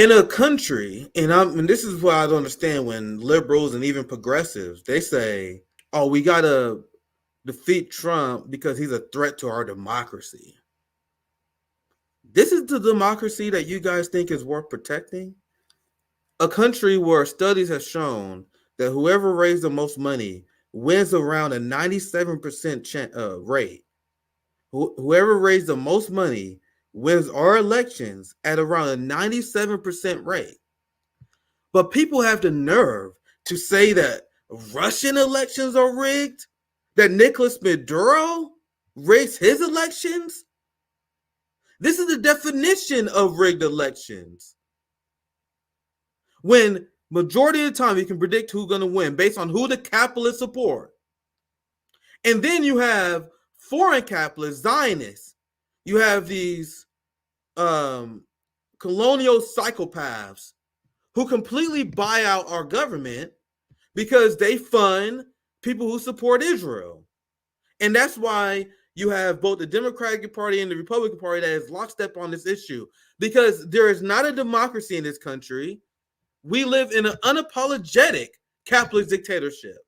in a country, and this is what I don't understand when liberals and even progressives, they say, oh, we got to defeat Trump because he's a threat to our democracy. This is the democracy that you guys think is worth protecting? A country where studies have shown that whoever raised the most money wins around a 97% rate. Whoever raised the most money wins our elections at around a 97% rate. But people have the nerve to say that Russian elections are rigged, that Nicolas Maduro rigged his elections. This is the definition of rigged elections. When majority of the time you can predict who's going to win based on who the capitalists support. And then you have foreign capitalists, Zionists. You have these colonial psychopaths who completely buy out our government because they fund people who support Israel. And that's why you have both the Democratic Party and the Republican Party that is lockstep on this issue, because there is not a democracy in this country. We live in an unapologetic capitalist dictatorship.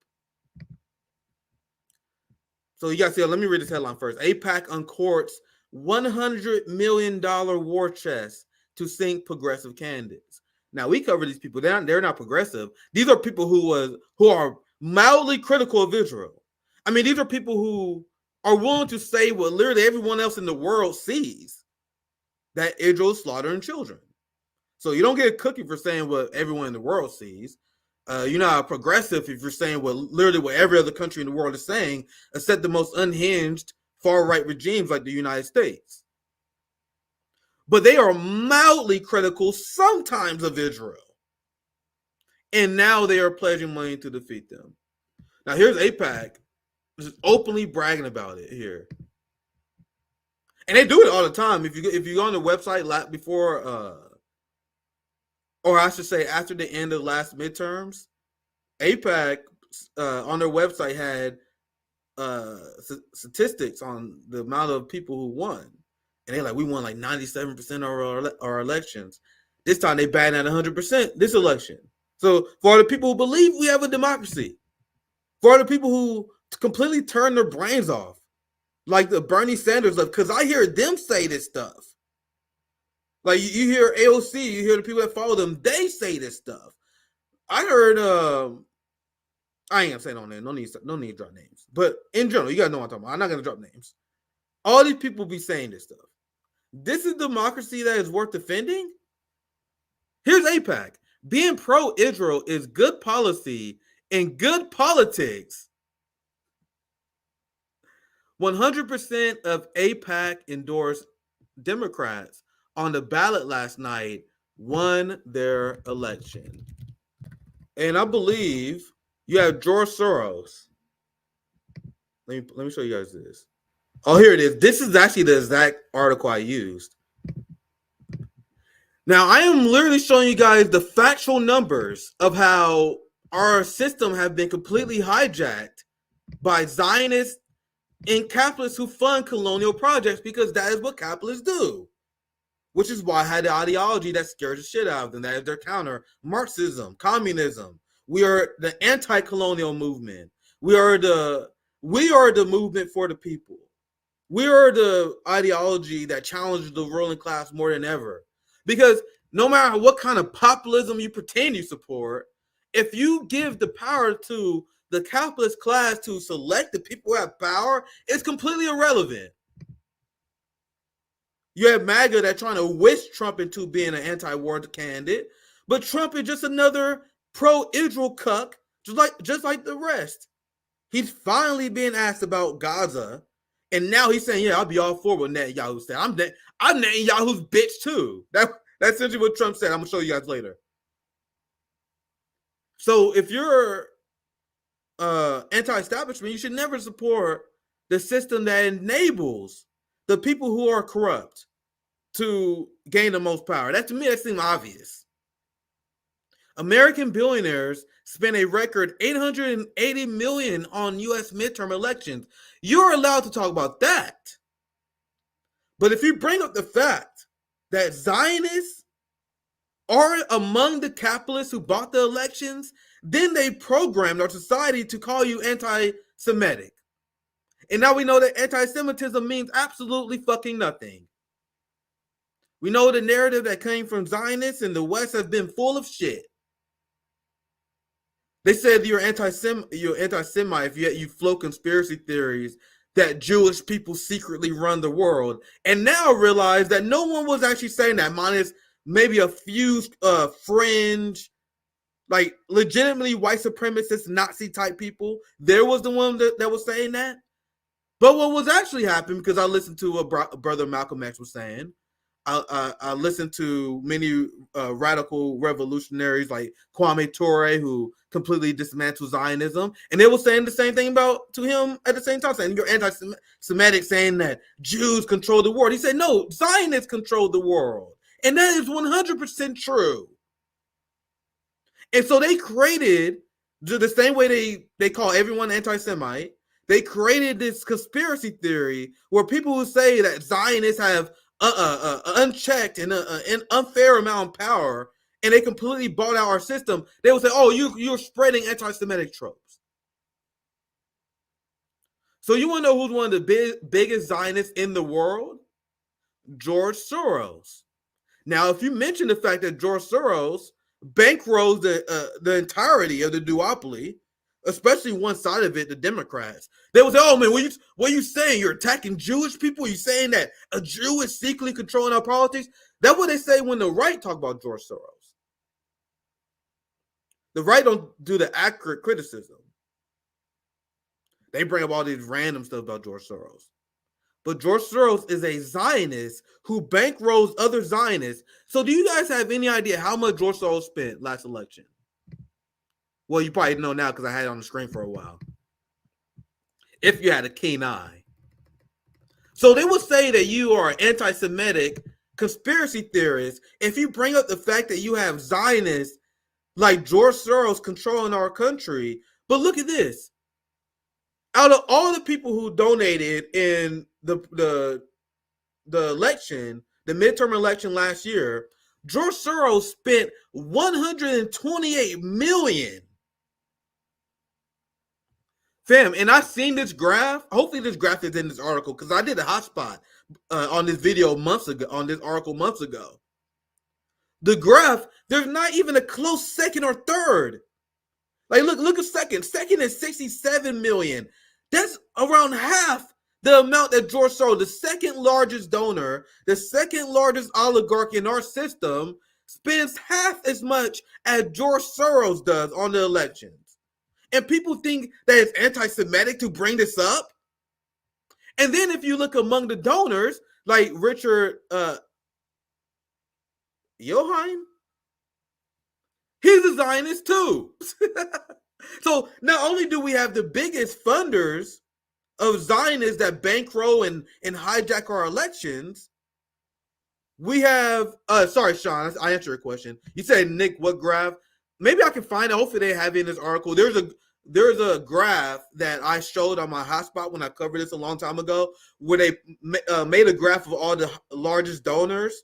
So you guys see, let me read this headline first. AIPAC uncorks $100 million war chest to sink progressive candidates. Now, we cover these people. They're not progressive. These are people who are mildly critical of Israel. I mean, these are people who are willing to say what literally everyone else in the world sees, that Israel is slaughtering children. So you don't get a cookie for saying what everyone in the world sees. You're not a progressive if you're saying literally what every other country in the world is saying, except the most unhinged far-right regimes like the United States. But they are mildly critical sometimes of Israel. And now they are pledging money to defeat them. Now here's AIPAC just openly bragging about it here. And they do it all the time. If you go on the website before or I should say after the end of the last midterms, AIPAC on their website had statistics on the amount of people who won. And they're like, we won like 97% of our elections. This time they batted at 100% this election. So for the people who believe we have a democracy, for the people who completely turn their brains off, like the Bernie Sanders, because I hear them say this stuff. Like you hear AOC, you hear the people that follow them, they say this stuff. I heard, I ain't gonna say no name, no need to drop names. But in general, you gotta know what I'm talking about. I'm not gonna drop names. All these people be saying this stuff. This is democracy that is worth defending? Here's AIPAC. Being pro-Israel is good policy and good politics. 100% of AIPAC endorsed Democrats on the ballot last night won their election. And I believe you have George Soros. Let me show you guys this. Oh, here it is. This is actually the exact article I used. Now, I am literally showing you guys the factual numbers of how our system have been completely hijacked by Zionists and capitalists who fund colonial projects, because that is what capitalists do. Which is why I had the ideology that scares the shit out of them. That is their counter. Marxism, communism. We are the anti-colonial movement. We are the movement for the people. We are the ideology that challenges the ruling class more than ever. Because no matter what kind of populism you pretend you support, if you give the power to the capitalist class to select the people who have power, it's completely irrelevant. You have MAGA that trying to wish Trump into being an anti-war candidate, but Trump is just another pro-Israel cuck, just like the rest. He's finally being asked about Gaza, and now he's saying, "Yeah, I'll be all for what Netanyahu said. I'm Netanyahu's bitch too." That's essentially what Trump said. I'm gonna show you guys later. So if you're anti-establishment, you should never support the system that enables the people who are corrupt to gain the most power. That, to me, that seems obvious. American billionaires spent a record $880 million on U.S. midterm elections. You're allowed to talk about that. But if you bring up the fact that Zionists are among the capitalists who bought the elections, then they programmed our society to call you anti-Semitic. And now we know that anti-Semitism means absolutely fucking nothing. We know the narrative that came from Zionists in the West has been full of shit. They said you're anti-Semite if you float conspiracy theories that Jewish people secretly run the world. And now realize that no one was actually saying that, minus maybe a few fringe, like legitimately white supremacist Nazi type people. There was the one that was saying that. But what was actually happening, because I listened to what Brother Malcolm X was saying, I listened to many radical revolutionaries like Kwame Ture, who completely dismantled Zionism, and they were saying the same thing to him at the same time, saying you're anti-Semitic, saying that Jews control the world. He said, no, Zionists control the world, and that is 100% true. And so they created, the same way they call everyone anti-Semite, they created this conspiracy theory where people who say that Zionists have unchecked and an unfair amount of power, and they completely bought out our system. They would say, "Oh, you're spreading anti-Semitic tropes." So you want to know who's one of the biggest Zionists in the world? George Soros. Now, if you mention the fact that George Soros bankrolls the entirety of the duopoly, especially one side of it, the Democrats, they would say, "Oh man, what are you saying? You're attacking Jewish people? Are you saying that a Jew is secretly controlling our politics?" That's what they say when the right talk about George Soros. The right don't do the accurate criticism. They bring up all these random stuff about George Soros. But George Soros is a Zionist who bankrolls other Zionists. So do you guys have any idea how much George Soros spent last election? Well, you probably know now because I had it on the screen for a while. If you had a keen eye. So they will say that you are an anti-Semitic conspiracy theorist if you bring up the fact that you have Zionists like George Soros controlling our country. But look at this. Out of all the people who donated in the election, the midterm election last year, George Soros spent $128 million. Fam, and I seen this graph. Hopefully this graph is in this article because I did a hotspot on this video months ago, on this article months ago. The graph, there's not even a close second or third. Like, look a second. Second is 67 million. That's around half the amount that George Soros, the second largest donor, the second largest oligarch in our system, spends half as much as George Soros does on the elections. And people think that it's anti-Semitic to bring this up. And then if you look among the donors, like Richard Johann, he's a Zionist too. So not only do we have the biggest funders of Zionists that bankroll and hijack our elections, we have sorry, Sean, I answered your question. You said, Nick, what graph? Maybe I can find it. Hopefully they have it in this article. There's a graph that I showed on my hotspot when I covered this a long time ago, where they made a graph of all the largest donors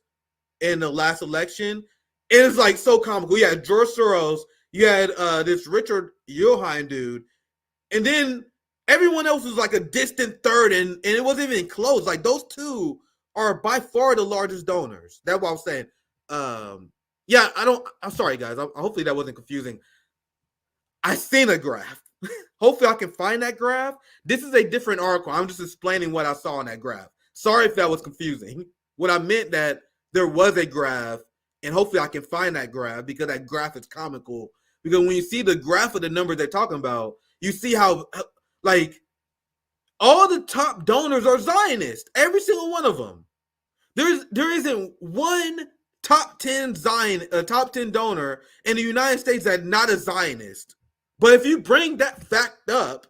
in the last election. And it's like so comical. You had George Soros, you had this Richard Johann dude, and then everyone else was like a distant third, and it wasn't even close. Like those two are by far the largest donors. That's what I was saying. Yeah, I'm sorry, guys. Hopefully that wasn't confusing. I seen a graph. Hopefully I can find that graph. This is a different article. I'm just explaining what I saw in that graph. Sorry if that was confusing. What I meant that there was a graph, and hopefully I can find that graph because that graph is comical. Because when you see the graph of the numbers they're talking about, you see how like all the top donors are Zionists. Every single one of them. There isn't one top 10 donor in the United States that's not a Zionist. But if you bring that fact up,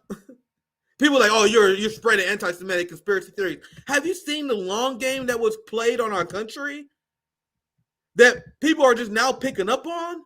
people are like, "Oh, you're spreading anti-Semitic conspiracy theories." Have you seen the long game that was played on our country that people are just now picking up on?